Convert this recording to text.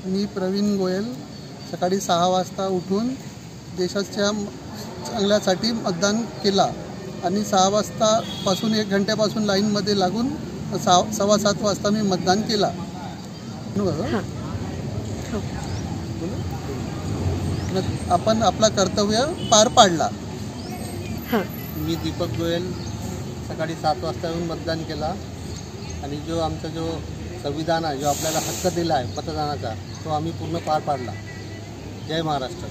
मी प्रवीण गोयल सकाळी 6 वाजता उठून देशाच्या चांगल्यासाठी मतदान केला आणि 6 वाजतापासून 1 घंट्यापासून लाईनमध्ये लागून 6:15 वाजता मी मतदान केला। आपण आपला कर्तव्य पार पाडला। मी दीपक गोयल सकाळी 7 वाजता येऊन मतदान केला आणि जो आमचा जो संविधान आहे, जो आपल्याला हक्क दिला आहे मतदानाचा, तो आम्ही पूर्ण पार पाडला। जय महाराष्ट्र।